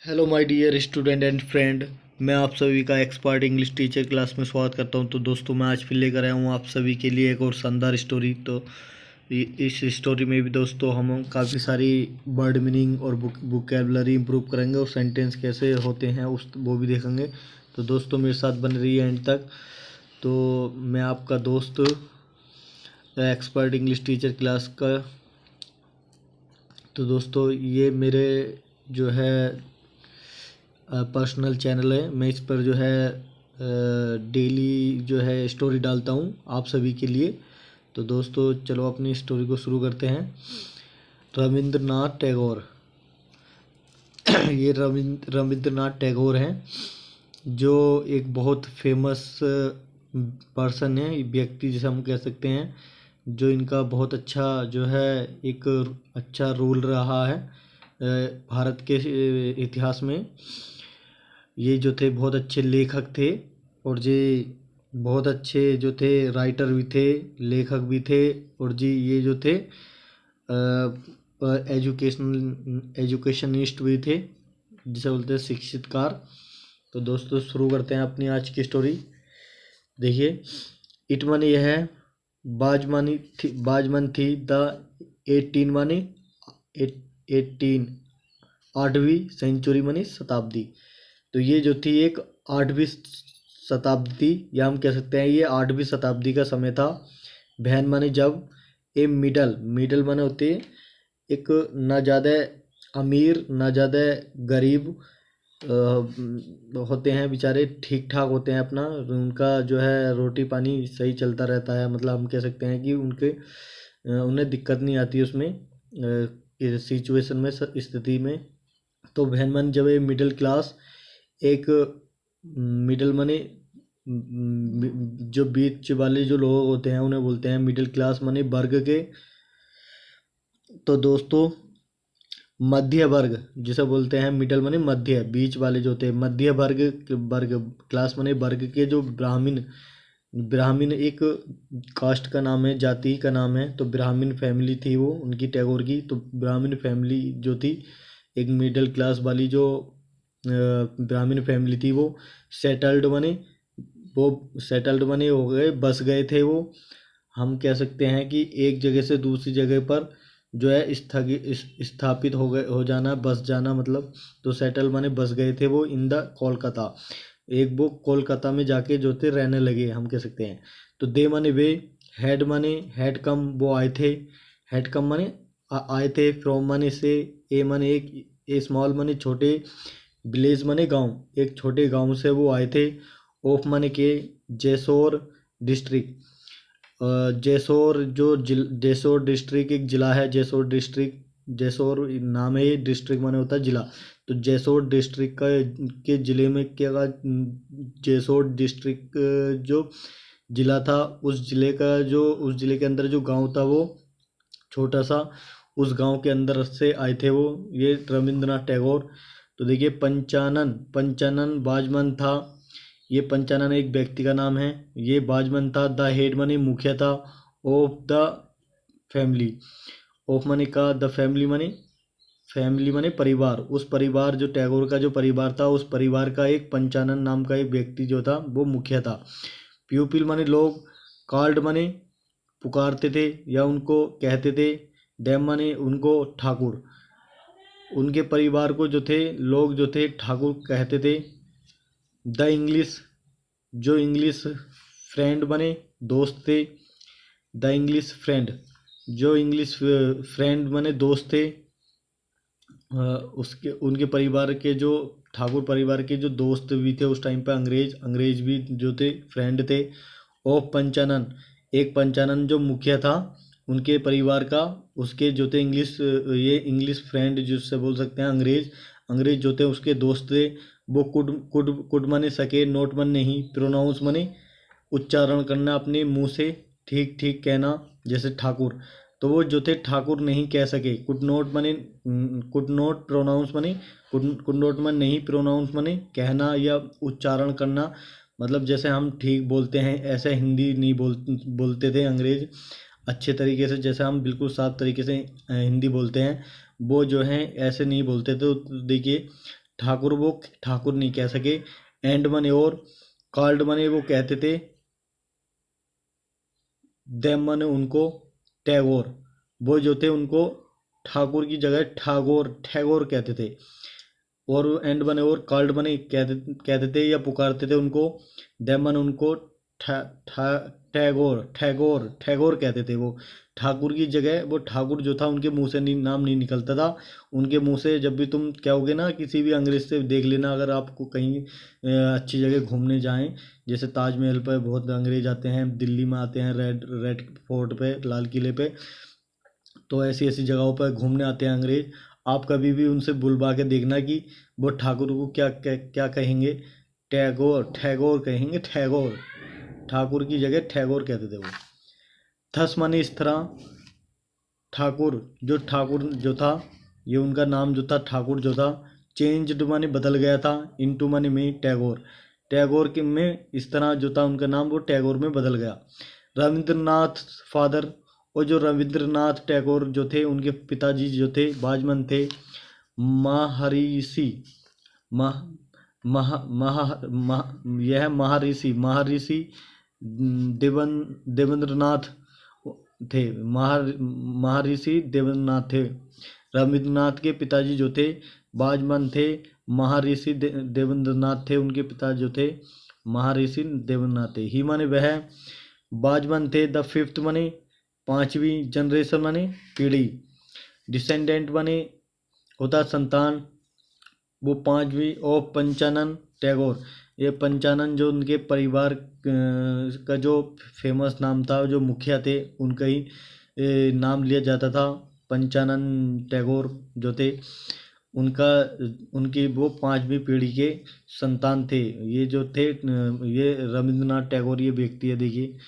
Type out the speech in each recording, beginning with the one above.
Hello my dear student and friend. मैं आप सभी का एक्सपर्ट इंग्लिश टीचर क्लास में स्वागत करता हूं। तो दोस्तों, मैं आज फिर लेकर आया हूं आप सभी के लिए एक और शानदार स्टोरी। तो इस स्टोरी में भी दोस्तों हम काफ़ी सारी वर्ड मीनिंग और वोकैबुलरी इंप्रूव करेंगे और सेंटेंस कैसे होते हैं उस वो भी देखेंगे। तो दोस्तों, मेरे साथ बन रही है एंड तक। तो मैं आपका दोस्त एक्सपर्ट इंग्लिश टीचर क्लास का। तो दोस्तों, ये मेरे जो है पर्सनल चैनल है। मैं इस पर जो है डेली जो है स्टोरी डालता हूँ आप सभी के लिए। तो दोस्तों, चलो अपनी स्टोरी को शुरू करते हैं। रविंद्रनाथ टैगोर ये रविंद्रनाथ टैगोर हैं, जो एक बहुत फेमस पर्सन है, व्यक्ति जिसे हम कह सकते हैं। जो इनका बहुत अच्छा जो है एक अच्छा रोल रहा है भारत के इतिहास में। ये जो थे बहुत अच्छे लेखक थे, और जी बहुत अच्छे जो थे राइटर भी थे, लेखक भी थे। और जी ये जो थे एजुकेशनिस्ट भी थे, जिसे बोलते हैं शिक्षितकार। तो दोस्तों, शुरू करते हैं अपनी आज की स्टोरी। देखिए, इट माने यह है, बाजमन थी द 18 माने 18 8वीं सेंचुरी मानी शताब्दी। तो ये जो थी एक 8वीं शताब्दी, या हम कह सकते हैं ये 8वीं शताब्दी का समय था। बहन माने जब, ए मिडल माने होते एक ना ज़्यादा अमीर ना ज़्यादा गरीब होते हैं, बेचारे ठीक ठाक होते हैं, अपना उनका जो है रोटी पानी सही चलता रहता है। मतलब हम कह सकते हैं कि उन्हें दिक्कत नहीं आती उसमें सिचुएशन में, स्थिति में। तो बहन मन जब ये मिडिल क्लास, एक मिडिल मनी, जो बीच वाले जो लोग होते हैं उन्हें बोलते हैं मिडिल क्लास मनी वर्ग के। तो दोस्तों, मध्य वर्ग जिसे बोलते हैं मिडल मनी मध्य, बीच वाले जो होते हैं मध्य वर्ग क्लास मनी वर्ग के जो ब्राह्मण एक कास्ट का नाम है, जाति का नाम है। तो ब्राह्मण फैमिली थी वो उनकी, टैगोर की। तो ब्राह्मण फैमिली जो थी, एक मिडिल क्लास वाली जो ब्राह्मण फैमिली थी, वो सेटल्ड बने हो गए, बस गए थे वो। हम कह सकते हैं कि एक जगह से दूसरी जगह पर जो है स्थापित हो गए, हो जाना, बस जाना मतलब। तो सेटल माने बस गए थे वो इन द कोलकाता। एक वो कोलकाता में जाके जो थे रहने लगे, हम कह सकते हैं। तो दे माने वे, हेड माने हेड कम, वो आए थे। हेड कम माने आए थे। फ्रॉम माने से, ए माने एक, ए स्मॉल माने छोटे, विलेज माने गांव, एक छोटे गांव से वो आए थे। ऑफ माने के, जैसोर डिस्ट्रिक्ट। जैसोर डिस्ट्रिक्ट एक जिला है। जैसोर डिस्ट्रिक्ट, जैसोर नाम है, ये डिस्ट्रिक्ट माने होता है जिला। तो जैसोर डिस्ट्रिक्ट का के जिले में क्या कहा, जैसोर डिस्ट्रिक्ट जो जिला था, उस जिले के अंदर जो गांव था वो छोटा सा, उस गांव के अंदर से आए थे वो, ये रविंद्रनाथ टैगोर। तो देखिए, पंचानन बाजमन था। ये पंचानन एक व्यक्ति का नाम है। ये बाजमन था, द हेड मनी मुखिया था, ऑफ द फैमिली। ऑफ मनी का, द फैमिली मनी, फैमिली मनी परिवार। उस परिवार जो टैगोर का जो परिवार था, उस परिवार का एक पंचानन नाम का एक व्यक्ति जो था वो मुखिया था। प्यूपिल मनी लोग, कॉल्ड मनी पुकारते थे या उनको कहते थे, डैम मनी उनको ठाकुर। उनके परिवार को जो थे लोग जो थे ठाकुर कहते थे। द इंग्लिश, जो इंग्लिश फ्रेंड बने, दोस्त थे। द इंग्लिश फ्रेंड, जो इंग्लिश फ्रेंड बने, दोस्त थे। उसके उनके परिवार के जो ठाकुर परिवार के जो दोस्त भी थे उस टाइम पे, अंग्रेज भी जो थे फ्रेंड थे। ऑफ पंचानन, एक पंचानन जो मुखिया था उनके परिवार का, उसके जो थे इंग्लिश, ये इंग्लिश फ्रेंड जिससे बोल सकते हैं अंग्रेज जो थे उसके दोस्त थे। वो कुड मने सके, नोट मन नहीं, प्रोनाउंस मने उच्चारण करना अपने मुंह से, ठीक ठीक कहना, जैसे ठाकुर। तो वो जो थे ठाकुर नहीं कह सके। कुड नोट प्रोनाउंस मने, कुड नोट मन नहीं, प्रोनाउंस मने कहना या उच्चारण करना। मतलब जैसे हम ठीक बोलते हैं ऐसे हिंदी नहीं बोलते थे अंग्रेज अच्छे तरीके से, जैसे हम बिल्कुल साफ तरीके से हिंदी बोलते हैं, वो जो है ऐसे नहीं बोलते थे। तो देखिए, ठाकुर वो ठाकुर नहीं कह सके। एंड माने और, कॉल्ड माने वो कहते थे, देम माने उनको, टैगोर वो जो थे उनको ठाकुर की जगह ठागोर टैगोर कहते थे। और एंड बने और कॉल्ड बने कहते थे या पुकारते थे उनको, देमन उनको ठा ठा टैगोर टैगोर टैगोर कहते थे। वो ठाकुर की जगह वो ठाकुर जो था उनके मुंह से नहीं, नाम नहीं निकलता था उनके मुंह से। जब भी तुम कहोगे ना किसी भी अंग्रेज से, देख लेना अगर आपको कहीं अच्छी जगह घूमने जाएं, जैसे ताजमहल पर बहुत अंग्रेज आते हैं, दिल्ली में आते हैं, रेड रेड फोर्ट पे, लाल किले पे, तो ऐसी ऐसी जगहों पर घूमने आते हैं अंग्रेज। आप कभी भी उनसे बुलवा के देखना कि वो ठाकुर को क्या क्या, क्या कहेंगे, टैगोर टैगोर कहेंगे, टैगोर। ठाकुर की जगह टैगोर कहते थे वो। थस माने इस तरह, ठाकुर जो था, ये उनका नाम जो था ठाकुर जो था, चेंज्ड माने बदल गया था, इनटू माने में टैगोर, टैगोर के में इस तरह जो था उनका नाम वो टैगोर में बदल गया। रविंद्रनाथ फादर, और जो रविंद्रनाथ टैगोर जो थे उनके पिताजी जो थे बाजमन थे, महर्षि मह मह मह यह महर्षि देवेंद्रनाथ थे। महर्षि देवेंद्रनाथ थे। रविंद्रनाथ के पिताजी जो थे बाजमन थे, महर्षि देवेंद्रनाथ थे उनके पिता जो थे, महर्षि देवेंद्रनाथ थे। ही माने वह, बाजमन थे द फिफ्थ माने पांचवी जनरेशन माने पीढ़ी, डिसेंडेंट माने होता संतान, वो पांचवी ऑफ पंचानन टैगोर। ये पंचानन जो उनके परिवार का जो फेमस नाम था, जो मुखिया थे उनका ही नाम लिया जाता था। पंचानन टैगोर जो थे उनका, उनकी वो पांचवी पीढ़ी के संतान थे। ये जो थे ये रविंद्रनाथ टैगोर ये व्यक्ति है, देखिए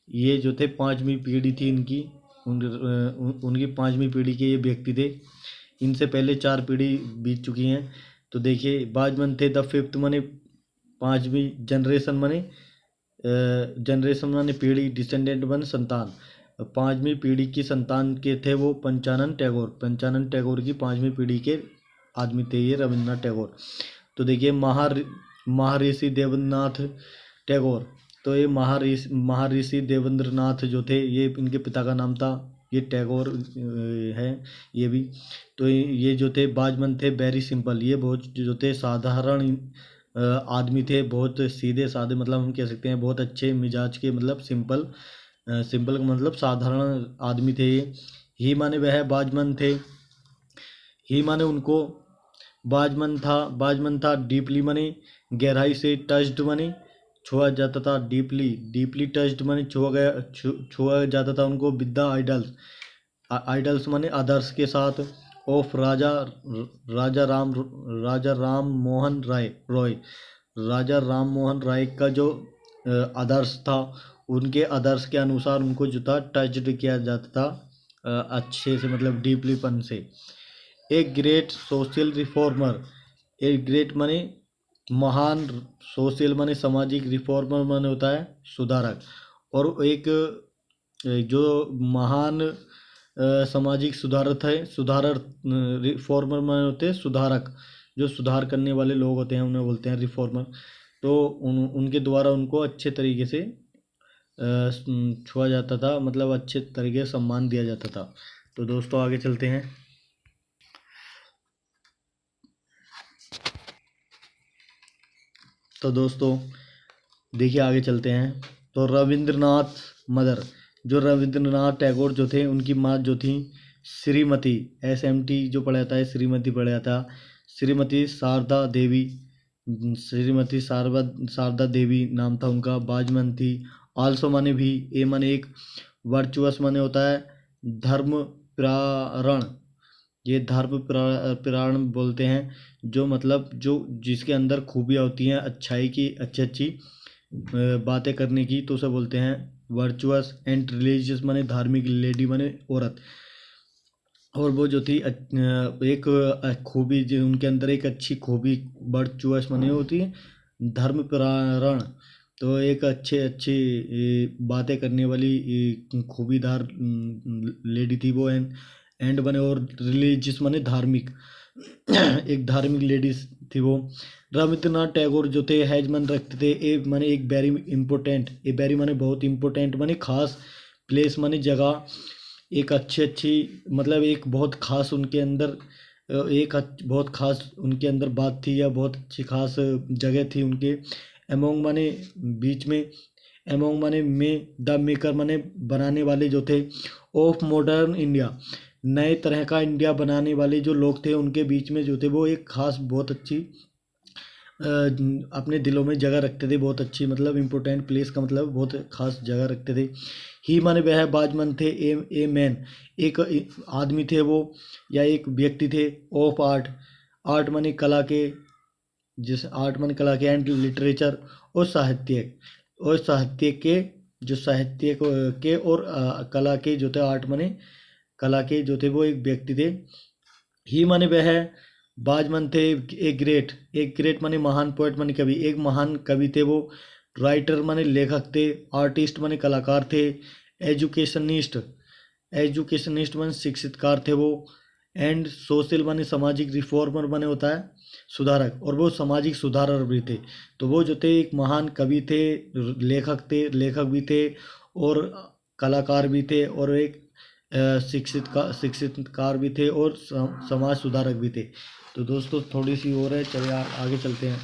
ये जो थे पांचवी पीढ़ी थी इनकी, उनकी पांचवी पीढ़ी के ये व्यक्ति थे। इनसे पहले चार पीढ़ी बीत चुकी हैं। तो देखिए बाजमन थे द फिफ्थ माने पांचवी जनरेशन माने पीढ़ी, डिसेंडेंट माने संतान, पांचवी पीढ़ी की संतान के थे वो पंचानन टैगोर की पांचवी पीढ़ी के आदमी थे ये रविंद्रनाथ टैगोर। तो देखिए महर्षि देवेंद्रनाथ टैगोर, तो ये महर्षि देवेंद्रनाथ जो थे ये इनके पिता का नाम था, ये टैगोर है ये भी। तो ये जो थे बाजमन थे वेरी सिंपल, ये बहुत जो थे साधारण आदमी थे, बहुत सीधे साधे, मतलब हम कह सकते हैं बहुत अच्छे मिजाज के, मतलब सिंपल का मतलब साधारण आदमी थे ये। ही माने वह बाजमन थे, ही माने उनको, बाजमन था डीपली माने गहराई से, टच्ड माने छुआ जाता था, डीपली टच्ड माने छुआ जाता था उनको, विद द आइडल्स, आइडल्स माने आदर्श के साथ, ऑफ राजा राम मोहन रॉय, राजा राम मोहन राय का जो आदर्श था, उनके आदर्श के अनुसार उनको जो था टच्ड किया जाता था अच्छे से, मतलब डीपलीपन से। A great social reformer, a great माने महान, सोशल माने सामाजिक, रिफॉर्मर माने होता है सुधारक। और एक जो महान सामाजिक सुधारक है, रिफॉर्मर माने होते हैं सुधारक, जो सुधार करने वाले लोग होते हैं उन्हें बोलते हैं रिफॉर्मर। तो उनके द्वारा उनको अच्छे तरीके से छुआ जाता था, मतलब अच्छे तरीके से सम्मान दिया जाता था। तो दोस्तों आगे चलते हैं। तो दोस्तों देखिए आगे चलते हैं। तो रविंद्रनाथ मदर, जो रविंद्रनाथ टैगोर जो थे उनकी माँ जो थी श्रीमती, SMT जो पढ़ा जाता है श्रीमती पढ़ा जाता, श्रीमती शारदा देवी, शारदा देवी नाम था उनका। बाजमन थी, आल्सो माने भी, ए माने एक, वर्चुअस माने होता है धर्म प्राण, ये धर्म प्राण बोलते हैं, जो मतलब जो जिसके अंदर खूबियाँ होती हैं अच्छाई की, अच्छी अच्छी बातें करने की, तो उसे बोलते हैं वर्चुअस। एंड रिलीजियस माने धार्मिक, लेडी माने औरत। और वो जो थी एक खूबी, जो उनके अंदर एक अच्छी खूबी, वर्चुअस माने होती है धर्म प्राण, तो एक अच्छे अच्छी बातें करने वाली खूबीदार लेडी थी वो। एंड बने और रिलीजियस माने धार्मिक, एक धार्मिक लेडीज थी वो। रविंद्रनाथ टैगोर जो थे हैज मन रखते थे ए माने एक वेरी इम्पोर्टेंट, ए वेरी माने बहुत इम्पोर्टेंट माने खास प्लेस माने जगह, एक अच्छी मतलब एक बहुत खास उनके अंदर बहुत खास उनके अंदर बात थी, या बहुत अच्छी खास जगह थी उनके। एमोंग माने बीच में, एमोंग माने में, द मेकर माने बनाने वाले जो थे, ऑफ मॉडर्न इंडिया नए तरह का इंडिया बनाने वाले जो लोग थे उनके बीच में जो थे वो एक खास बहुत अच्छी अपने दिलों में जगह रखते थे, बहुत अच्छी मतलब इम्पोर्टेंट प्लेस का मतलब बहुत खास जगह रखते थे। ही माने वह बाजमन थे, ए मैन एक आदमी थे वो, या एक व्यक्ति थे। ऑफ आर्ट, आर्ट माने कला के, जिस आर्ट माने कला के, एंड लिटरेचर और साहित्य, और साहित्य के जो साहित्य के और कला के जो थे, आर्ट माने कला के जो थे वो एक व्यक्ति थे। ही माने वह बाजमन थे एक ग्रेट माने महान, पोएट माने कवि, एक महान कवि थे वो। राइटर माने लेखक थे। आर्टिस्ट माने कलाकार थे। एजुकेशनिस्ट, एजुकेशनिस्ट माने शिक्षितकार थे वो। एंड सोशल माने सामाजिक, रिफॉर्मर माने होता है सुधारक, और वो सामाजिक सुधारक भी थे। तो वो जो थे एक महान कवि थे, लेखक भी थे, और कलाकार भी थे, और एक शिक्षितकार भी थे, और समाज सुधारक भी थे। तो दोस्तों थोड़ी सी और है, चलिए आगे चलते हैं।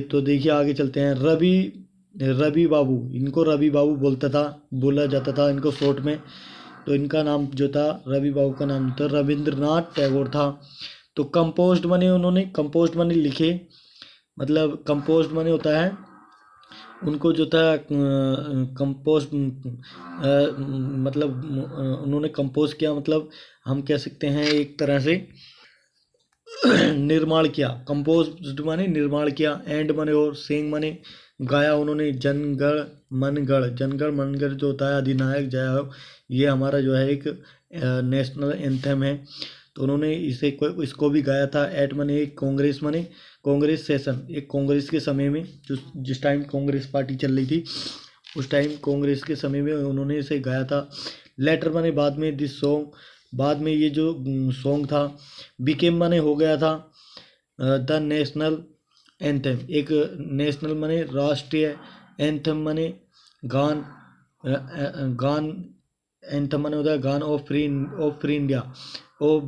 तो देखिए आगे चलते हैं। रवि बाबू, इनको रवि बाबू बोला जाता था इनको शॉर्ट में। तो इनका नाम जो था, रवि बाबू का नाम था रविंद्रनाथ टैगोर था। तो कंपोस्ट माने लिखे, मतलब कंपोस्ट माने होता है उनको जो था कंपोज मतलब उन्होंने कंपोज किया, मतलब हम कह सकते हैं एक तरह से निर्माण किया। कंपोज माने निर्माण किया, एंड माने और सेंग माने गाया उन्होंने। जनगण मनगढ़ जो होता है अधिनायक जय हो, ये हमारा जो है एक नेशनल एंथम है। तो उन्होंने इसको भी गाया था। एट माने एक कांग्रेस सेशन, एक कांग्रेस के समय में, जिस टाइम कांग्रेस पार्टी चल रही थी उस टाइम कांग्रेस के समय में उन्होंने इसे गाया था। लेटर माने बाद में, दिस सॉन्ग बाद में ये जो सॉन्ग था, बिकेम माने हो गया था द नेशनल एंथम, एक नेशनल माने राष्ट्रीय, एंथम माने गान, गान एंथम माने होता है गान ऑफ फ्री इंडिया। वो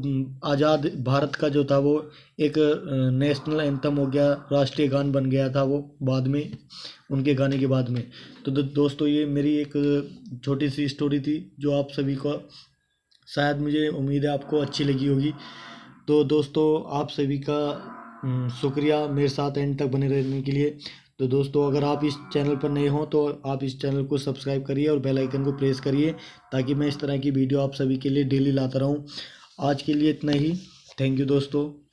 आज़ाद भारत का जो था वो एक नेशनल एंथम हो गया, राष्ट्रीय गान बन गया था वो बाद में, उनके गाने के बाद में। तो दोस्तों ये मेरी एक छोटी सी स्टोरी थी जो आप सभी को शायद, मुझे उम्मीद है आपको अच्छी लगी होगी। तो दोस्तों आप सभी का शुक्रिया मेरे साथ एंड तक बने रहने के लिए। तो दोस्तों अगर आप इस चैनल पर नए हों तो आप इस चैनल को सब्सक्राइब करिए और बेल आइकन को प्रेस करिए, ताकि मैं इस तरह की वीडियो आप सभी के लिए डेली लाता रहूं। आज के लिए इतना ही। थैंक यू दोस्तों।